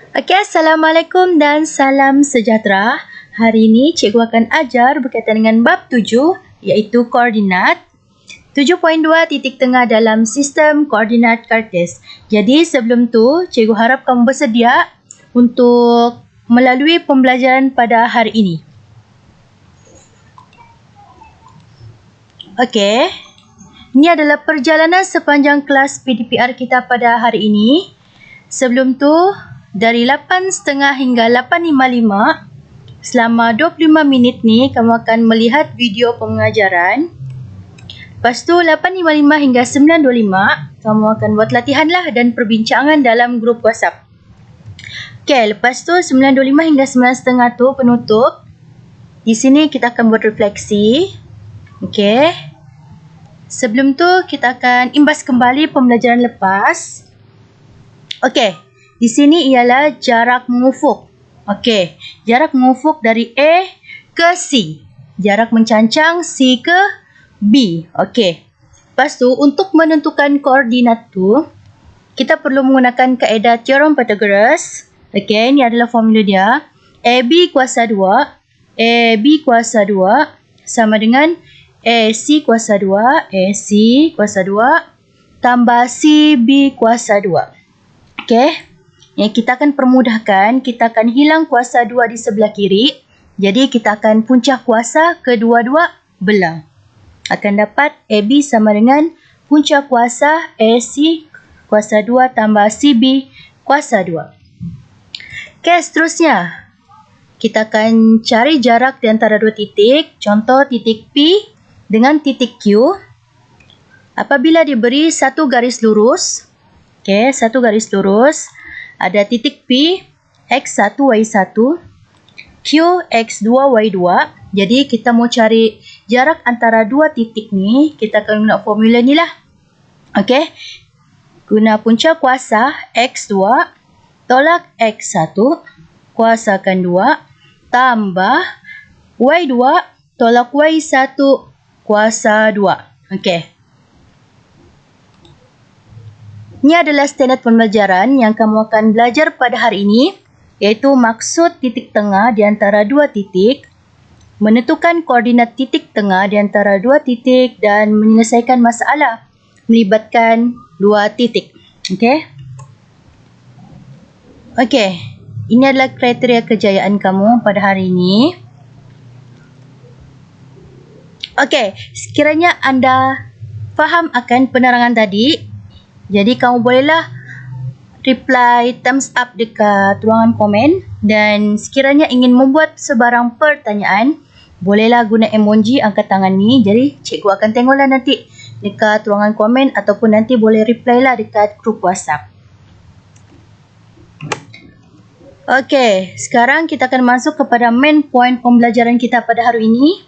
Okey, Assalamualaikum dan salam sejahtera. Hari ini cikgu akan ajar berkaitan dengan bab 7 iaitu koordinat. 7.2 titik tengah dalam sistem koordinat Kartez. Jadi sebelum tu, cikgu harap kamu bersedia untuk melalui pembelajaran pada hari ini. Okey. Ini adalah perjalanan sepanjang kelas PDPR kita pada hari ini. Sebelum tu, dari 8.30 hingga 8.55, selama 25 minit ni kamu akan melihat video pengajaran. Lepas tu 8.55 hingga 9.25, kamu akan buat latihan lah dan perbincangan dalam grup WhatsApp. Okey, lepas tu 9.25 hingga 9.30 tu penutup. Di sini kita akan buat refleksi. Okey. Sebelum tu kita akan imbas kembali pembelajaran lepas. Okey, di sini ialah jarak mengufuk. Okey, jarak mengufuk dari A ke C. Jarak mencancang C ke B. Okey. Lepas tu untuk menentukan koordinat tu, kita perlu menggunakan kaedah teorem Pythagoras. Okey, ini adalah formula dia. AB kuasa 2, AB kuasa 2 sama dengan AC kuasa 2, AC kuasa 2 tambah CB kuasa 2. Okey. Yang kita akan permudahkan, kita akan hilang kuasa 2 di sebelah kiri. Jadi kita akan puncak kuasa kedua-dua belah. Akan dapat AB sama dengan puncak kuasa AC kuasa 2 tambah CB kuasa 2. Okey, seterusnya. Kita akan cari jarak di antara dua titik. Contoh titik P dengan titik Q. Apabila diberi satu garis lurus. Okey, satu garis lurus. Ada titik P, X1, Y1. Q, X2, Y2. Jadi kita mau cari jarak antara dua titik ni. Kita akan guna formula ni lah. Okey. Guna punca kuasa X2 tolak X1 kuasakan 2 tambah Y2 tolak Y1 kuasa 2. Okey. Ini adalah standard pembelajaran yang kamu akan belajar pada hari ini, iaitu maksud titik tengah di antara dua titik, menentukan koordinat titik tengah di antara dua titik dan menyelesaikan masalah melibatkan dua titik. Okey. Okey. Ini adalah kriteria kejayaan kamu pada hari ini. Okey, sekiranya anda faham akan penerangan tadi, jadi kamu bolehlah reply thumbs up dekat ruangan komen, dan sekiranya ingin membuat sebarang pertanyaan, bolehlah guna emoji angkat tangan ni. Jadi cikgu akan tengoklah nanti dekat ruangan komen ataupun nanti boleh reply lah dekat grup WhatsApp. Okey, sekarang kita akan masuk kepada main point pembelajaran kita pada hari ini,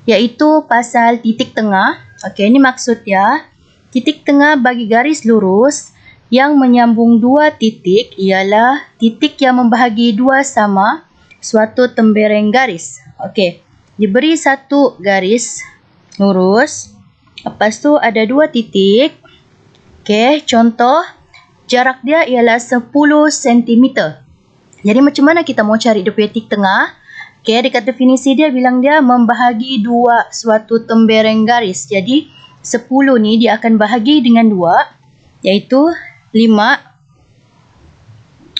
iaitu pasal titik tengah. Okey, ini maksud dia. Titik tengah bagi garis lurus yang menyambung dua titik ialah titik yang membahagi dua sama suatu tembereng garis. Okey, diberi satu garis lurus. Lepas tu ada dua titik. Okey, contoh jarak dia ialah 10 cm. Jadi macam mana kita mau cari dia punya titik tengah? Okey, dekat definisi dia bilang dia membahagi dua suatu tembereng garis. Jadi 10 ni dia akan bahagi dengan 2, iaitu 5.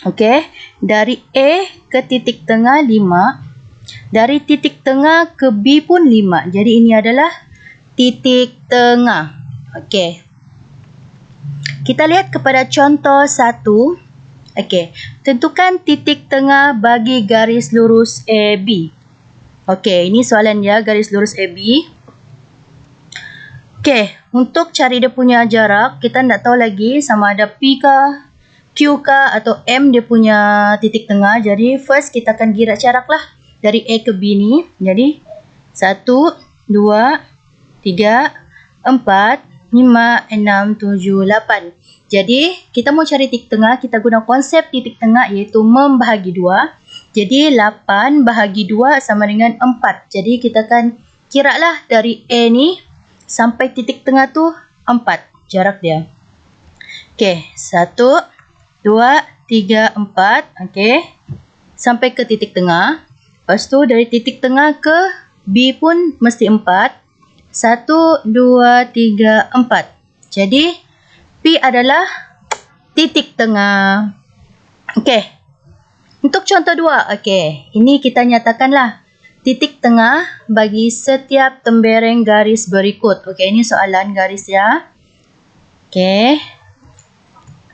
Okey, dari A ke titik tengah 5. Dari titik tengah ke B pun 5. Jadi ini adalah titik tengah. Okey. Kita lihat kepada contoh 1. Okey, tentukan titik tengah bagi garis lurus AB. Okey, ini soalan dia, garis lurus AB. Okey, untuk cari dia punya jarak, kita tak tahu lagi sama ada P kah, Q kah atau M dia punya titik tengah. Jadi first kita akan kira jarak lah dari A ke B ni. Jadi 1, 2, 3, 4, 5, 6, 7, 8. Jadi kita mau cari titik tengah, kita guna konsep titik tengah iaitu membahagi 2. Jadi 8 bahagi 2 sama dengan 4. Jadi kita akan kira lah dari A ni sampai titik tengah tu 4 jarak dia. Okey, 1, 2, 3, 4. Okey. Sampai ke titik tengah. Lepas tu dari titik tengah ke B pun mesti 4. 1, 2, 3, 4. Jadi P adalah titik tengah. Okey. Untuk contoh 2. Okey. Ini kita nyatakanlah titik tengah bagi setiap tembereng garis berikut. Okey, ini soalan garis ya. Okey.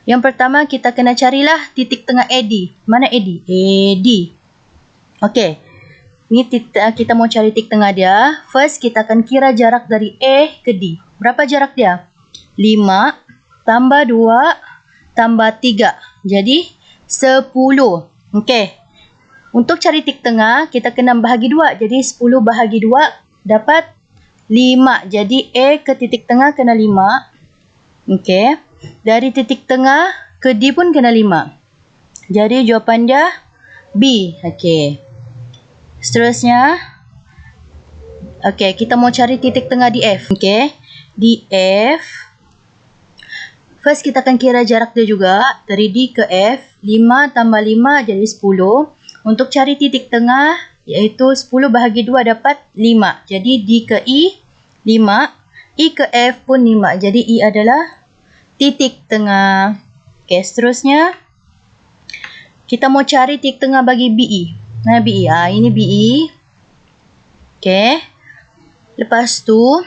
Yang pertama kita kena carilah titik tengah AD. Mana AD? AD. Okey. Ni kita mau cari titik tengah dia. First kita akan kira jarak dari A ke D. Berapa jarak dia? 5 tambah 2 tambah 3. Jadi 10. Okey. Untuk cari titik tengah kita kena bahagi 2. Jadi 10 bahagi 2 dapat 5. Jadi A ke titik tengah kena 5. Okey. Dari titik tengah ke D pun kena 5. Jadi jawapan dia B. Okey. Seterusnya. Okey, kita mau cari titik tengah DF. Okey. DF. First kita akan kira jarak dia juga. Dari D ke F. 5 tambah 5 jadi 10. Untuk cari titik tengah iaitu 10 bahagi 2 dapat 5. Jadi D ke E 5. E ke F pun 5. Jadi E adalah titik tengah. Okey, seterusnya kita mau cari titik tengah bagi BE. Nah, BE. Ini BE. Okey. Lepas tu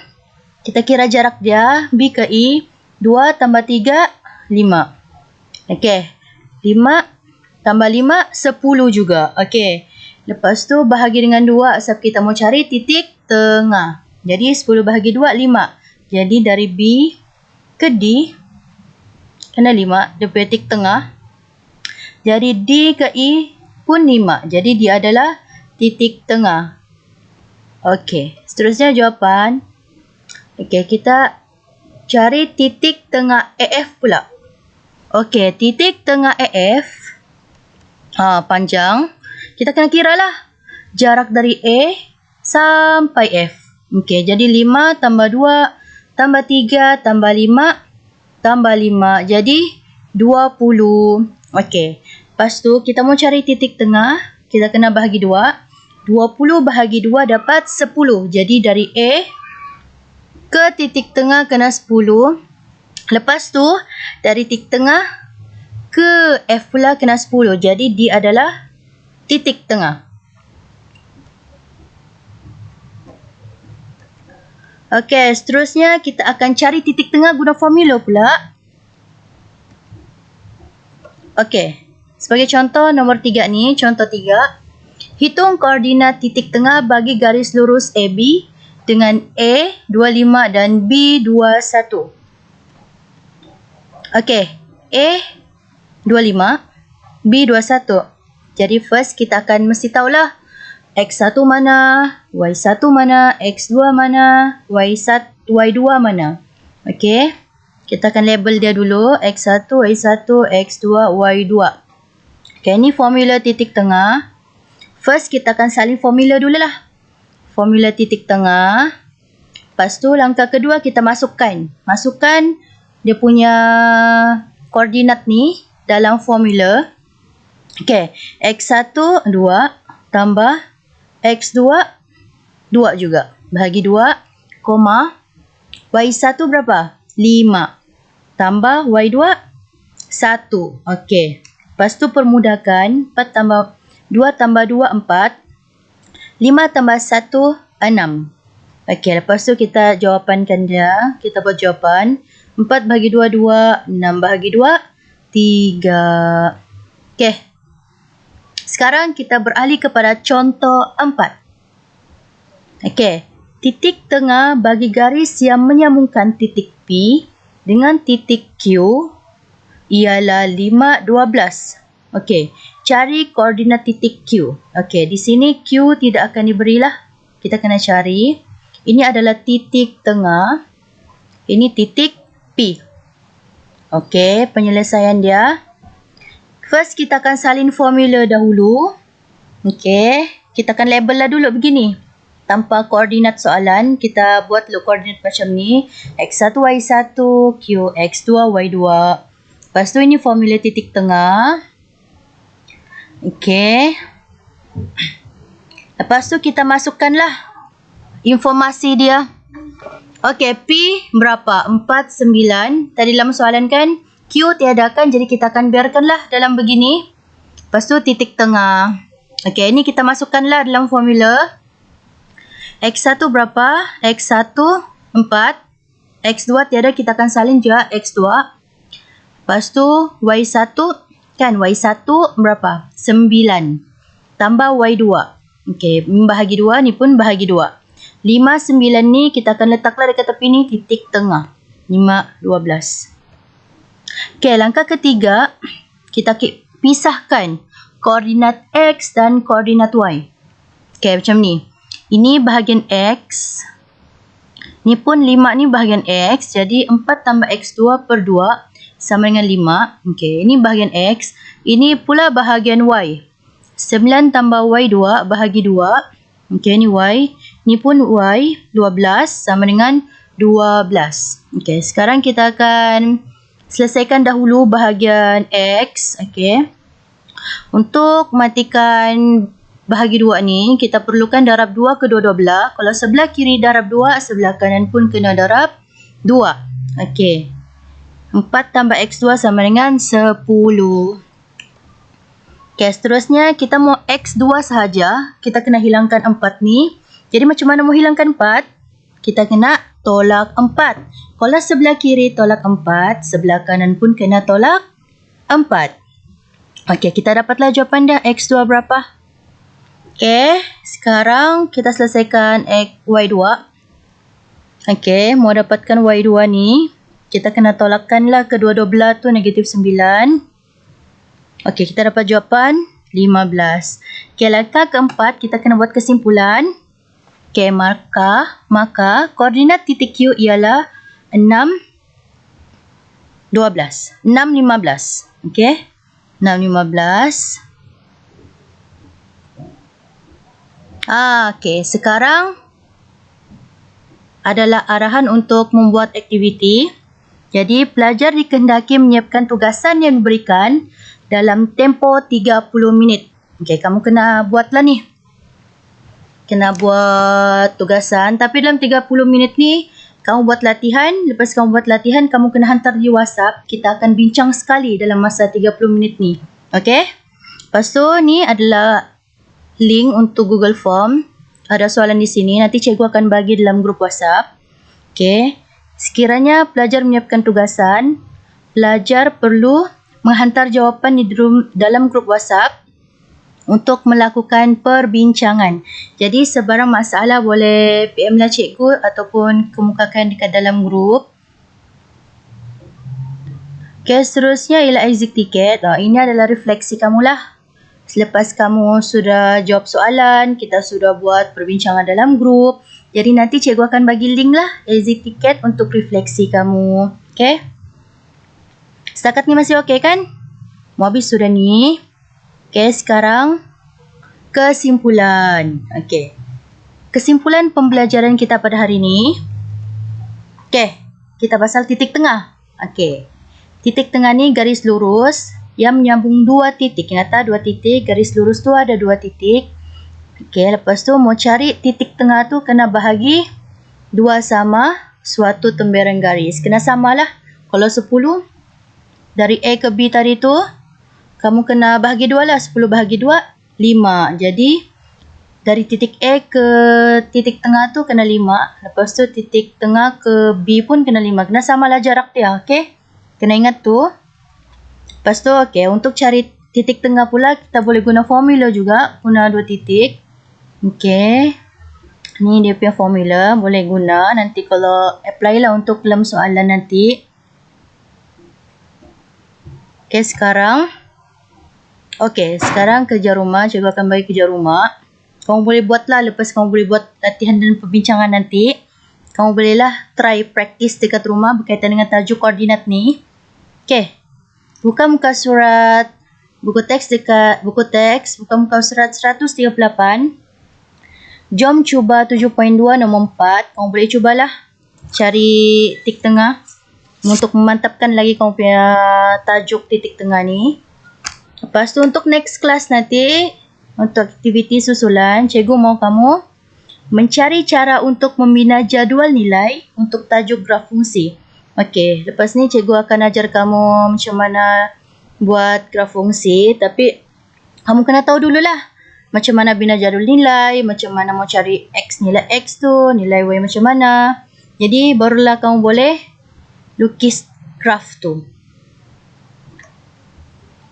kita kira jarak dia B ke E 2 tambah 3 5. Okey. 5 tambah 5 10 juga. Okey. Lepas tu bahagi dengan 2 sebab kita mau cari titik tengah. Jadi 10 bahagi 2 5. Jadi dari B ke D kena 5, dia punya titik tengah. Jadi D ke E pun 5. Jadi dia adalah titik tengah. Okey, seterusnya jawapan. Okey, kita cari titik tengah AF pula. Okey, titik tengah AF panjang. Kita kena kiralah jarak dari A sampai F. Okey, jadi 5 tambah 2 tambah 3 tambah 5 tambah 5. Jadi 20. Okey. Lepas tu kita mau cari titik tengah. Kita kena bahagi 2. 20 bahagi 2 dapat 10. Jadi dari A ke titik tengah kena 10. Lepas tu dari titik tengah ke F pula kena 10. Jadi D adalah titik tengah. Okey, seterusnya kita akan cari titik tengah guna formula pula. Okey, sebagai contoh nombor 3 ni, contoh 3. Hitung koordinat titik tengah bagi garis lurus AB dengan A 25 dan B 21. Okey, A 25, B 21. Jadi first kita akan mesti tahulah X1 mana, Y1 mana, X2 mana, Y2 mana. Okey. Kita akan label dia dulu. X1, Y1, X2, Y2. Okey, ni formula titik tengah. First kita akan salin formula dululah. Formula titik tengah. Lepas tu langkah kedua kita masukkan. Masukkan dia punya koordinat ni dalam formula. Okey, X1 2 tambah X2 2 juga. Bahagi 2, koma. Y1 berapa? 5. Tambah Y2 1. Okey. Lepas tu permudahkan. 2 tambah 2 4. 5 tambah 1 6. Okey, lepas tu kita jawapankan dia. Kita buat jawapan. 4 bahagi 2 2. 6 bahagi 2 3. Okey. Sekarang kita beralih kepada contoh 4. Okey. Titik tengah bagi garis yang menyambungkan titik P dengan titik Q ialah 5 12. Okey. Cari koordinat titik Q. Okey. Di sini Q tidak akan diberilah. Kita kena cari. Ini adalah titik tengah. Ini titik P. Okey. Penyelesaian dia. First, kita akan salin formula dahulu. Okey. Kita akan label lah dulu begini. Tanpa koordinat soalan, kita buat dulu koordinat macam ni. X1, Y1, Q, X2, Y2. Lepas tu ini formula titik tengah. Okey. Lepas tu kita masukkanlah informasi dia. Okey, P berapa? 49. Tadi dalam soalan kan Q tiadakan, jadi kita akan biarkanlah dalam begini. Lepas tu titik tengah. Okey, ini kita masukkanlah dalam formula. X1 berapa? X1 4. X2 tiada, kita akan salin je X2. Lepas tu Y1 kan, Y1 berapa? 9. Tambah Y2. Okey, bahagi 2, ni pun bahagi 2. 5, 9 ni kita akan letaklah dekat tepi ni titik tengah. 5, 12. Okey, langkah ketiga, kita pisahkan koordinat X dan koordinat Y. Okey, macam ni. Ini bahagian X. Ni pun 5 ni bahagian X. Jadi 4 tambah X2 per 2 sama dengan 5. Okey, ini bahagian X. Ini pula bahagian Y. 9 tambah Y2 bahagi 2. Okey, ni Y. Ni pun Y. 12 sama dengan 12. Okey, sekarang kita akan selesaikan dahulu bahagian X. Okey. Untuk matikan bahagi 2 ni, kita perlukan darab 2 kedua-dua belah. Kalau sebelah kiri darab 2, sebelah kanan pun kena darab 2. Okey. 4 tambah X2 sama dengan 10. Okey, seterusnya kita mau X2 sahaja. Kita kena hilangkan 4 ni. Jadi macam mana mau hilangkan 4? Kita kena tolak 4. Kalau sebelah kiri tolak 4, sebelah kanan pun kena tolak 4. Okey, kita dapatlah jawapan dah. X2 berapa? Okey, sekarang kita selesaikan Y2. Okey, mau dapatkan Y2 ni, kita kena tolakkanlah kedua-dua belah tu negatif 9. Okey, kita dapat jawapan 15. Okey, langkah keempat, kita kena buat kesimpulan. Okey, maka koordinat titik Q ialah 6, 12. 6, 15. Okey, 6, 15. Okey, sekarang adalah arahan untuk membuat aktiviti. Jadi, pelajar dikehendaki menyiapkan tugasan yang diberikan dalam tempoh 30 minit. Okey, kamu kena buatlah ni. Kena buat tugasan. Tapi dalam 30 minit ni, kamu buat latihan. Lepas kamu buat latihan, kamu kena hantar di WhatsApp. Kita akan bincang sekali dalam masa 30 minit ni. Okey? Lepas tu, ni adalah link untuk Google Form. Ada soalan di sini. Nanti cikgu akan bagi dalam grup WhatsApp. Okey. Sekiranya pelajar menyiapkan tugasan, pelajar perlu menghantar jawapan di dalam grup WhatsApp untuk melakukan perbincangan. Jadi sebarang masalah boleh PM lah cikgu ataupun kemukakan dekat dalam grup. Okey, seterusnya ialah exit ticket. Ini adalah refleksi kamulah. Selepas kamu sudah jawab soalan, kita sudah buat perbincangan dalam grup. Jadi nanti cikgu akan bagi link lah exit ticket untuk refleksi kamu. Okey? Setakat ni masih okey kan? Mau habis sudah ni. Okey, sekarang kesimpulan. Okey. Kesimpulan pembelajaran kita pada hari ni. Okey, kita pasal titik tengah. Okey. Titik tengah ni garis lurus yang menyambung dua titik. Nyata dua titik, garis lurus tu ada dua titik. Okey, lepas tu mau cari titik tengah tu kena bahagi dua sama suatu temberan garis. Kena samalah. Kalau 10 dari A ke B tadi tu, kamu kena bahagi dua lah. 10 bahagi 2, 5. Jadi, dari titik A ke titik tengah tu kena 5. Lepas tu titik tengah ke B pun kena 5. Kena samalah jarak dia. Okey? Kena ingat tu. Lepas tu, okey, untuk cari titik tengah pula, kita boleh guna formula juga. Guna dua titik. Okey. Ni dia punya formula. Boleh guna. Nanti kalau apply lah untuk dalam soalan nanti. Okey, sekarang. Okey, sekarang kerja rumah. Cikgu akan bagi kerja rumah. Kamu boleh buat lah. Lepas kamu boleh buat latihan dan perbincangan nanti. Kamu bolehlah try practice dekat rumah berkaitan dengan tajuk koordinat ni. Okey. Buka muka surat buku teks dekat buku teks, buka muka surat 138. Jom cuba 7.2 nombor 4. Kamu boleh cubalah cari titik tengah untuk memantapkan lagi kamu punya tajuk titik tengah ni. Lepas tu untuk next class nanti, untuk aktiviti susulan, cikgu mau kamu mencari cara untuk membina jadual nilai untuk tajuk graf fungsi. Okey, lepas ni cikgu akan ajar kamu macam mana buat graf fungsi, tapi kamu kena tahu dululah macam mana bina jadual nilai, macam mana mau cari x, nilai x tu, nilai y macam mana. Jadi barulah kamu boleh lukis graf tu.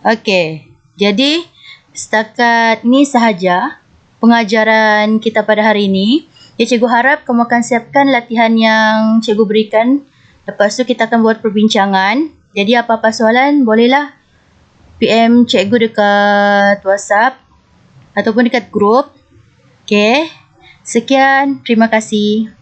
Okey, jadi setakat ni sahaja pengajaran kita pada hari ini. Ya, cikgu harap kamu akan siapkan latihan yang cikgu berikan. Lepas tu kita akan buat perbincangan. Jadi apa-apa soalan bolehlah PM cikgu dekat WhatsApp ataupun dekat grup. Okey, sekian. Terima kasih.